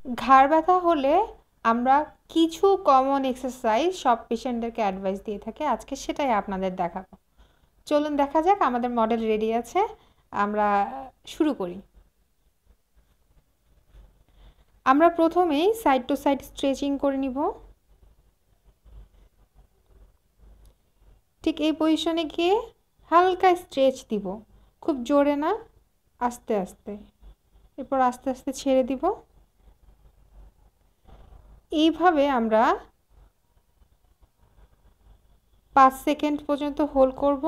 ঘাড় ব্যথা হলে আমরা কিছু কমন এক্সারসাইজ সব পেশেন্টদেরকে অ্যাডভাইস দিয়ে থাকি, আজকে সেটাই আপনাদের দেখাবো। চলুন দেখা যাক, আমাদের মডেল রেডি আছে, আমরা শুরু করি। আমরা প্রথমেই সাইড টু সাইড স্ট্রেচিং করে নিব। ঠিক এই পজিশনে গিয়ে হালকা স্ট্রেচ দিব, খুব জোরে না, আস্তে আস্তে। এরপর আস্তে আস্তে ছেড়ে দিব। এইভাবে আমরা 5 সেকেন্ড পর্যন্ত হোল্ড করব,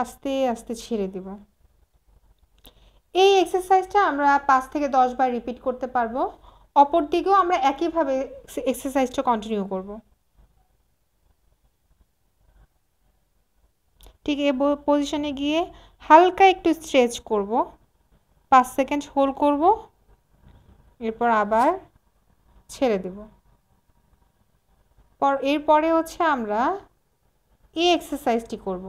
আস্তে আস্তে ছেড়ে দিব। এই এক্সারসাইজটা আমরা 5 থেকে 10 বার রিপিট করতে পারবো। অপর দিকেও আমরা একইভাবে এক্সারসাইজটা কন্টিনিউ করব। ঠিক এই পজিশনে গিয়ে হালকা একটু স্ট্রেচ করব, 5 সেকেন্ড হোল্ড করব, এরপর আবার ছেড়ে দেব। এরপরে হচ্ছে আমরা এই এক্সারসাইজটি করব।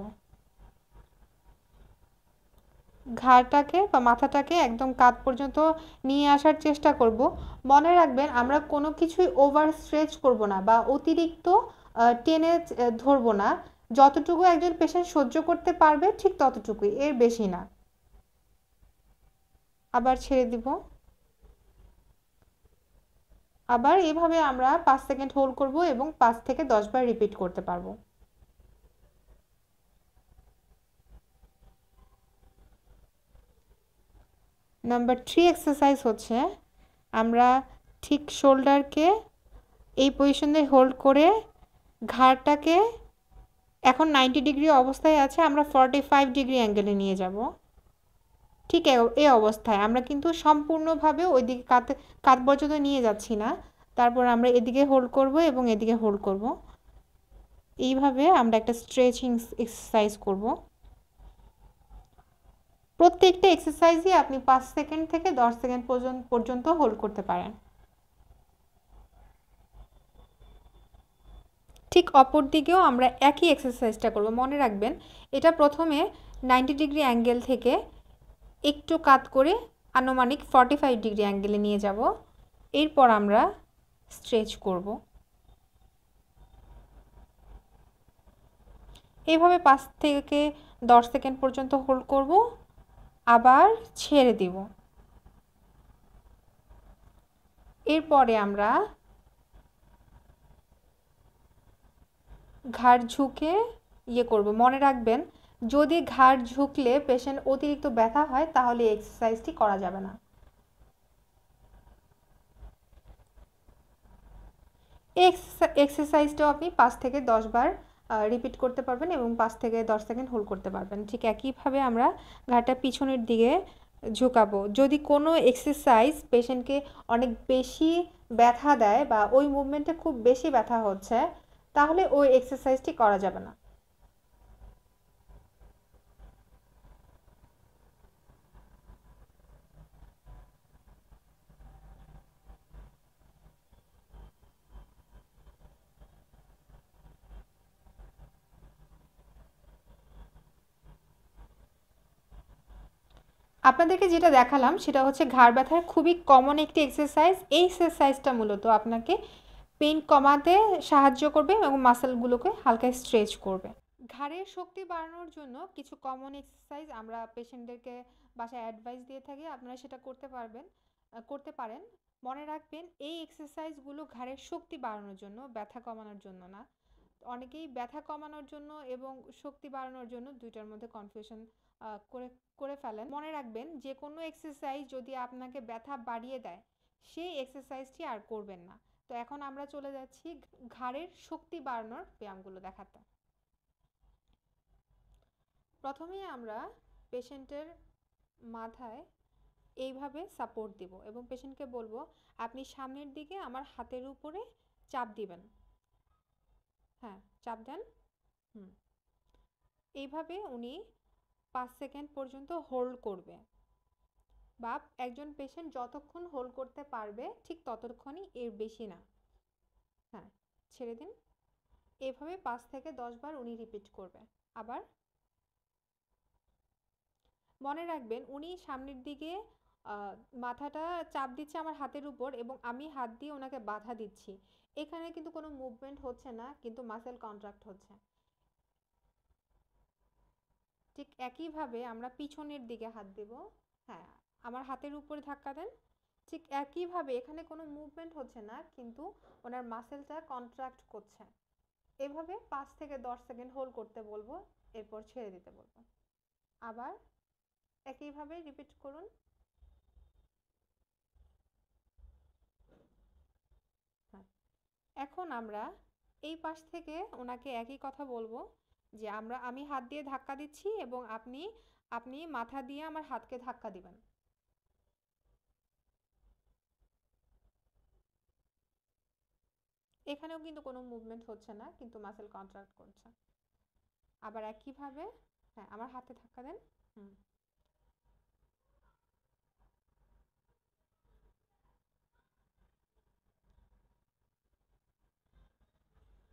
ঘাড়টাকে বা মাথাটাকে একদম কাঁধ পর্যন্ত নিয়ে আসার চেষ্টা করব। মনে রাখবেন, আমরা কোনো কিছুই ওভার স্ট্রেচ করব না বা অতিরিক্ত টেনে ধরবো না। যতটুকু একজন পেশেন্ট সহ্য করতে পারবে ঠিক ততটুকুই, এর বেশি না। আবার ছেড়ে দিব। আবার এভাবে আমরা 5 সেকেন্ড হোল্ড করব এবং 5 থেকে 10 বার রিপিট করতে পারবো। নাম্বার 3 এক্সারসাইজ হচ্ছে, আমরা ঠিক শোল্ডারকে এই পজিশনে হোল্ড করে ঘাড়টাকে, এখন 90 ডিগ্রি অবস্থায় আছে, আমরা 45 ডিগ্রি অ্যাঙ্গেলে নিয়ে যাব। ঠিক এই অবস্থায় আমরা কিন্তু সম্পূর্ণভাবে ওইদিকে কাঁধ পর্যন্ত নিয়ে যাচ্ছি না। তারপর আমরা এদিকে হোল্ড করব এবং এদিকে হোল্ড করব। এইভাবে আমরা একটা স্ট্রেচিং এক্সারসাইজ করব। প্রত্যেকটা এক্সারসাইজই আপনি 5 সেকেন্ড থেকে 10 সেকেন্ড পর্যন্ত হোল্ড করতে পারেন। ঠিক অপর দিকেও আমরা একই এক্সারসাইজটা করব। মনে রাখবেন, এটা প্রথমে 90 ডিগ্রি অ্যাঙ্গেল থেকে একটু কাত করে আনুমানিক 45 ডিগ্রি অ্যাঙ্গেলে নিয়ে যাব। এরপর আমরা স্ট্রেচ করব। এইভাবে 5 থেকে 10 সেকেন্ড পর্যন্ত হোল্ড করব, আবার ছেড়ে দিব। এরপরে আমরা ঘাড় ঝুঁকে করব। মনে রাখবেন, যদি ঘাড় ঝুঁকলে পেশেন্ট অতিরিক্ত ব্যথা হয় তাহলে এক্সারসাইজটি করা যাবে না। এই এক্সারসাইজটাও আপনি 5 থেকে 10 বার রিপিট করতে পারবেন এবং 5 থেকে 10 সেকেন্ড হোল্ড করতে পারবেন। ঠিক একইভাবে আমরা ঘাড়টা পিছনের দিকে ঝুঁকাবো। যদি কোনো এক্সারসাইজ পেশেন্টকে অনেক বেশি ব্যথা দেয় বা ওই মুভমেন্টে খুব বেশি ব্যথা হচ্ছে, তাহলে ওই এক্সারসাইজটি করা যাবে না। আপনাদেরকে যেটা দেখালাম সেটা হচ্ছে ঘাড় ব্যথার খুবই কমন একটি এক্সারসাইজ। এই এক্সারসাইজটা মূলত আপনাকে পেইন কমাতে সাহায্য করবে এবং মাসেলগুলোকে হালকা স্ট্রেচ করবে। ঘাড়ের শক্তি বাড়ানোর জন্য কিছু কমন এক্সারসাইজ আমরা পেশেন্টদেরকে বাসায় অ্যাডভাইস দিয়ে থাকি, আপনারা সেটা করতে পারেন। মনে রাখবেন, এই এক্সারসাইজগুলো ঘাড়ের শক্তি বাড়ানোর জন্য, ব্যথা কমানোর জন্য না। অনেকেই ব্যথা কমানোর জন্য এবং শক্তি বাড়ানোর জন্য দুইটার মধ্যে কনফিউশন করে করে ফেলেন। মনে রাখবেন, যে কোনো এক্সারসাইজ যদি আপনাকে ব্যথা বাড়িয়ে দেয়, সেই এক্সারসাইজটি আর করবেন না। তো এখন আমরা চলে যাচ্ছি ঘাড়ের শক্তি বাড়ানোর ব্যায়ামগুলো দেখাতে। প্রথমেই আমরা পেশেন্টের মাথায় এইভাবে সাপোর্ট দিব এবং পেশেন্টকে বলবো, আপনি সামনের দিকে আমার হাতের উপরে চাপ দিবেন। হ্যাঁ, চাপ দেন। হুম। এইভাবে উনি 5 সেকেন্ড পর্যন্ত হোল্ড করবে, বা একজন পেশেন্ট যতক্ষণ হোল্ড করতে পারবে ঠিক ততক্ষণই, এর বেশি না। হ্যাঁ, ছেড়ে দিন। এভাবে 5 থেকে 10 বার উনি রিপিট করবে। আবার মনে রাখবেন উনি সামনের দিকে মাথাটা চাপ দিচ্ছে আমার হাতের উপর এবং আমি হাত দিয়ে ওনাকে বাধা দিচ্ছি। এখানে কিন্তু কোনো মুভমেন্ট হচ্ছে না, কিন্তু মাসেল কন্ট্রাক্ট হচ্ছে। ঠিক একইভাবে আমরা পিছনের দিকে হাত দেব। হ্যাঁ, আমার হাতের উপরে ধাক্কা দেন। ঠিক একইভাবে এখানে কোনো মুভমেন্ট হচ্ছে না, কিন্তু ওনার মাসেলটা কন্ট্রাক্ট করছে। এভাবে 5 থেকে 10 সেকেন্ড হোল্ড করতে বলবো, এরপর ছেড়ে দিতে বলবো। আবার একইভাবে রিপিট করুন। হ্যাঁ, এখন আমরা এই পাশ থেকে ওনাকে একই কথা বলবো যে আমি হাত দিয়ে ধাক্কা দিচ্ছি এবং আপনি আপনি মাথা দিয়ে আমার হাতকে ধাক্কা দিবেন। এখানেও কিন্তু কোনো মুভমেন্ট হচ্ছে না, কিন্তু মাসেল কন্ট্রাক্ট করছে। আবার একইভাবে, হ্যাঁ, আমার হাতে ধাক্কা দেন। হুম।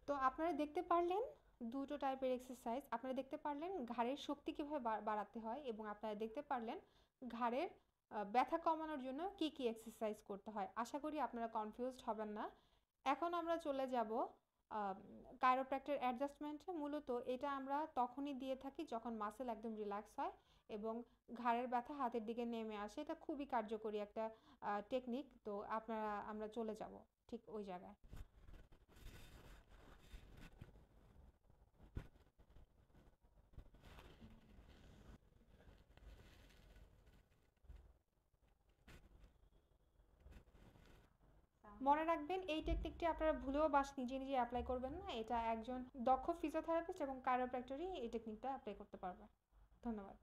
তো আপনারা দেখতে পারলেন দুটো টাইপের এক্সারসাইজ। আপনারা দেখতে পারলেন ঘাড়ের শক্তি কীভাবে বাড়াতে হয়, এবং আপনারা দেখতে পারলেন ঘাড়ের ব্যথা কমানোর জন্য কি কি এক্সারসাইজ করতে হয়। আশা করি আপনারা কনফিউজড হবেন না। এখন আমরা চলে যাব কাইরোপ্র্যাক্টর অ্যাডজাস্টমেন্টে। মূলত এটা আমরা তখনই দিয়ে থাকি যখন মাসেল একদম রিল্যাক্স হয় এবং ঘাড়ের ব্যথা হাতের দিকে নেমে আসে। এটা খুবই কার্যকরী একটা টেকনিক। তো আমরা চলে যাব ঠিক ওই জায়গায়। মনে রাখবেন এই টেকনিকটি আপনারা ভুলেও নিজে নিজে অ্যাপ্লাই করবেন না। এটা একজন দক্ষ ফিজিওথেরাপিস্ট এবং কাইরোপ্র্যাক্টরই এই টেকনিকটা অ্যাপ্লাই করতে পারবে। ধন্যবাদ।